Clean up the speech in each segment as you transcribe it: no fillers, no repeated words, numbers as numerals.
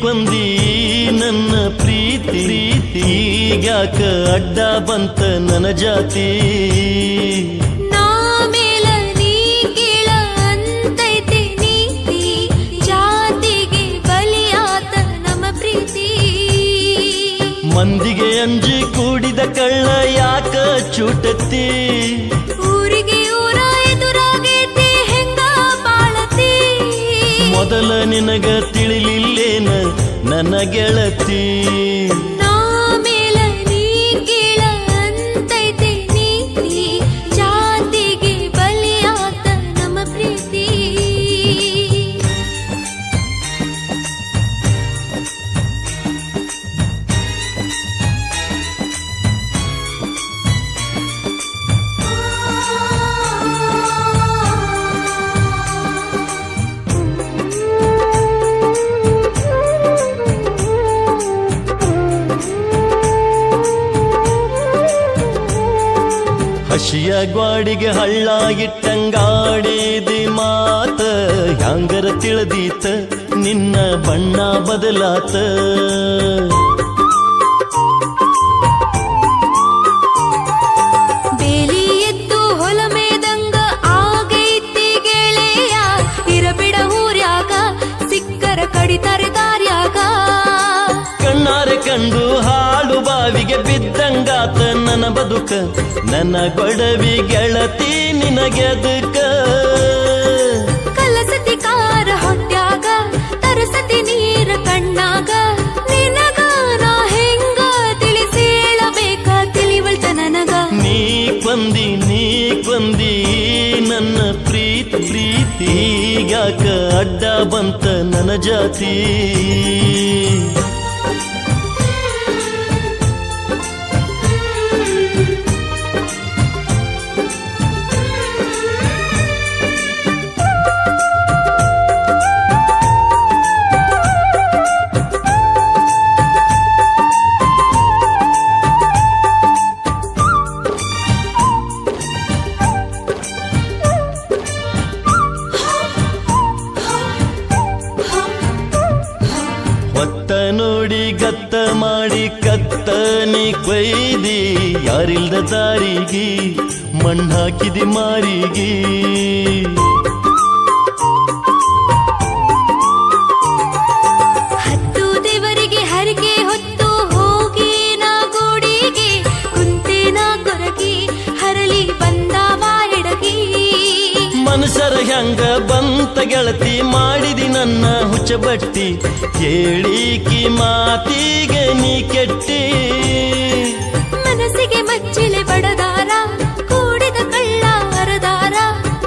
ಕೊಂದಿ ನನ್ನ ಪ್ರೀತಿ ಈಗ್ಯಾಕ ಅಡ್ಡ ಬಂತ ನನ್ನ ಜಾತಿ ನಾ ಮೇಲ ನೀ ಕೀಳ ಅಂತೈತೆ ನೀತಿ ಜಾತಿಗೆ ಬಲಿಯಾತ ನಮ್ಮ ಪ್ರೀತಿ ಮಂದಿಗೆ ಅಂಜಿ ಕೂಡಿದ ಕಳ್ಳ ಯಾಕ ಚೂಟತಿ ಊರಿಗೆ ಊರ ಎದುರಾಗೈತಿ ಹೆಂಗ ಬಾಳತಿ ಮೊದಲ ನಿನಗ ತಿಳಿಲಿಲ್ಲೇನ ನನ್ನ ಗೆಳತಿ ನಾ ಮೇಲ ನೀ ಕೀಳ ಅಂತೈತೆ ನೀತಿ ಜಾತಿಗೆ ಬಲಿಯಾತ ನಮ್ಮ ಪ್ರೀತಿ ಹಸಿಯ ಗ್ವಾಡಿಗೆ ಹಳ್ಳ ಇಟ್ಟಂಗಾಡಿದಿ ಮಾತ ಹ್ಯಾಂಗರ ತಿಳಿದೀತ ನಿನ್ನ ಬಣ್ಣ ಬದಲಾತ ಬೇಲಿ ಎದ್ದು ಹೊಲ ಮೇದಂಗ ಆಗೈತಿ ಗೆಳೆಯ ಇರಬಿಡ ಊರ್ಯಾಗ ಸಿಕ್ಕರ ಕಡಿತಾರೆ ದಾರ್ಯಾಗ ಕಣ್ಣಾರೆ ಕಂಡು ಹಾಡು ಬಾವಿಗೆ ಬಿದ್ದಂಗಾತ ನನ್ನ ಬದುಕ ನನ್ನ ಗೊಡವಿ ಗೆಳತಿ ನಿನಗೆದಕ ಕಲಸತಿ ಕಾರ ಹೊಟ್ಯಾಗ ತರಸತಿ ನೀರ ಕಣ್ಣಾಗ ನಿನಗ ನಾ ಹೆಂಗ ತಿಳಿಸಿ ಹೇಳಬೇಕ ತಿಳಿವಳ್ತ ನನಗ ನೀ ಕೊಂದಿ ನನ್ನ ಪ್ರೀತಿ ಯಾಕ ಅಡ್ಡ ಬಂತ ನನ್ನ ಜಾತಿ ಹೊತ್ತ ನೋಡಿ ಗತ್ತ ಮಾಡಿ ಕತ್ತನಿ ಕೊಯ್ದಿ ಯಾರಿಲ್ದ ದಾರಿಗೆ ಮಣ್ಣು ಹಾಕಿದಿ ಮಾರಿಗೆ ಹತ್ತು ದೇವರಿಗೆ ಹರಕೆ ಹೊತ್ತು ಹೋಗಿ ನಾ ಗೋಡಿಗೆ ಕುಂತೇನ ಕೊರಗಿ ಹರಳಿ ಬಂದಾವ ಎಡಗಿ ಮನುಷ್ಯರ ಹೆಂಗ ಬಂತ ಗೆಳತಿ ಮಾಡಿದಿ ನನ್ನ ಹುಚ್ಚಬಟ್ಟಿ ಕೇಳಿಕಿ ಮಾತಿಗೆ ನೀ ಕೆಟ್ಟಿ ಮನಸ್ಸಿಗೆ ಮಚ್ಚಿಲೆ ಬಡದಾರ ಕೂಡಿದ ಕಳ್ಳ ಹರದಾರ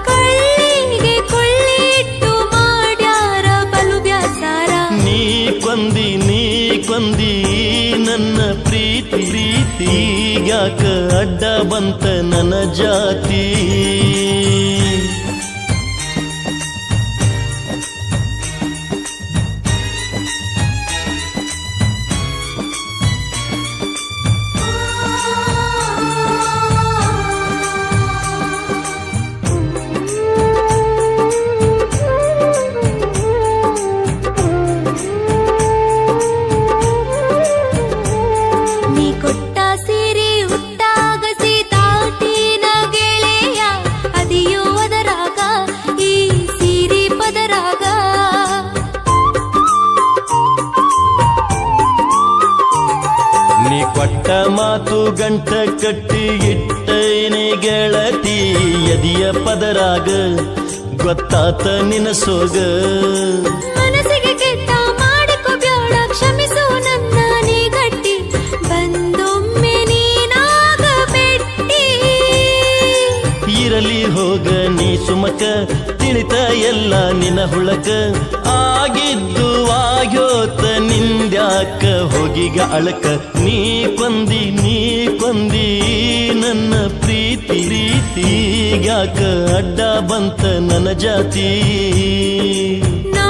ಕಳ್ಳಿಗೆ ಕೊಳ್ಳಿ ಇಟ್ಟು ಮಾಡ್ಯಾರ ಬಲು ಬ್ಯಾಸಾರ ನೀ ಕೊಂದಿ ನನ್ನ ಪ್ರೀತಿ ಯಾಕ ಅಡ್ಡ ಬಂತ ನನ್ನ ಜಾತಿ ನೀ ಕೊಟ್ಟ ಸೀರೆ ಹುಟ್ಟಾಗ ಸೀತಾಟಿನ ಗೆಳೆಯ ಅದಿಯೋ ಅದರಾಗ ಈ ಸೀರೆ ಪದರಾಗ ನೀ ಕೊಟ್ಟ ಮಾತು ಗಂಟ ಕಟ್ಟಿ ಇಟ್ಟೇನೆ ಗೆಳತಿ ಎದಿಯ ಪದರಾಗ ಗೊತ್ತಾತ ನಿನ ಸೋಗ ಮನಸ್ಸಿಗೆ ಕೆಟ್ಟ ಮಾಡಿಕೊ ಬ್ಯಾಡ ಕ್ಷಮಿಸು ನನ್ನ ನೀ ಗಟ್ಟಿ ಬಂದೊಮ್ಮೆ ನೀನಾಗ ಬೆಟ್ಟಿ ಇರಲಿ ಹೋಗ ನೀ ಸುಮಕ ತಿಳಿತ ಎಲ್ಲ ನಿನ ಹುಳಕ ಆಗಿದ್ದು ಆಗ್ಯೋತ ನಿಂದ್ಯಾಕ ಹೋಗಿಗ ಅಳಕ ನೀ ಕೊಂದಿ ನನ್ನ ಪ್ರೀತಿ ಯಾಕ ಅಡ್ಡ ಬಂತ ನನ್ನ ಜಾತಿ ನಾ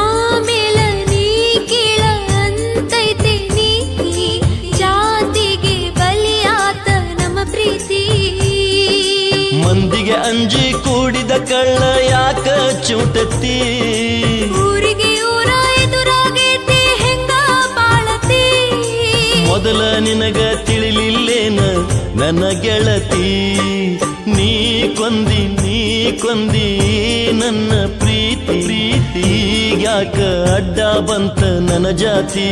ಮೇಲ ನೀ ಕೀಳ ಅಂತೈತೆ ನೀತಿ ಜಾತಿಗೆ ಬಲಿಯಾತ ನಮ್ಮ ಪ್ರೀತಿ ಮಂದಿಗೆ ಅಂಜಿ ಕೂಡಿದ ಕಳ್ಳ ಯಾಕ ಚೂಟತಿ ಊರಿಗೆ ಊರ ಮೊದಲ ನಿನಗ ತಿಳಿಲಿಲ್ಲೇನ ನನ್ನ ಗೆಳತಿ ನೀ ಕೊಂದಿ ನನ್ನ ಪ್ರೀತಿ ಈಗ್ಯಾಕ ಅಡ್ಡ ಬಂತ ನನ್ನ ಜಾತಿ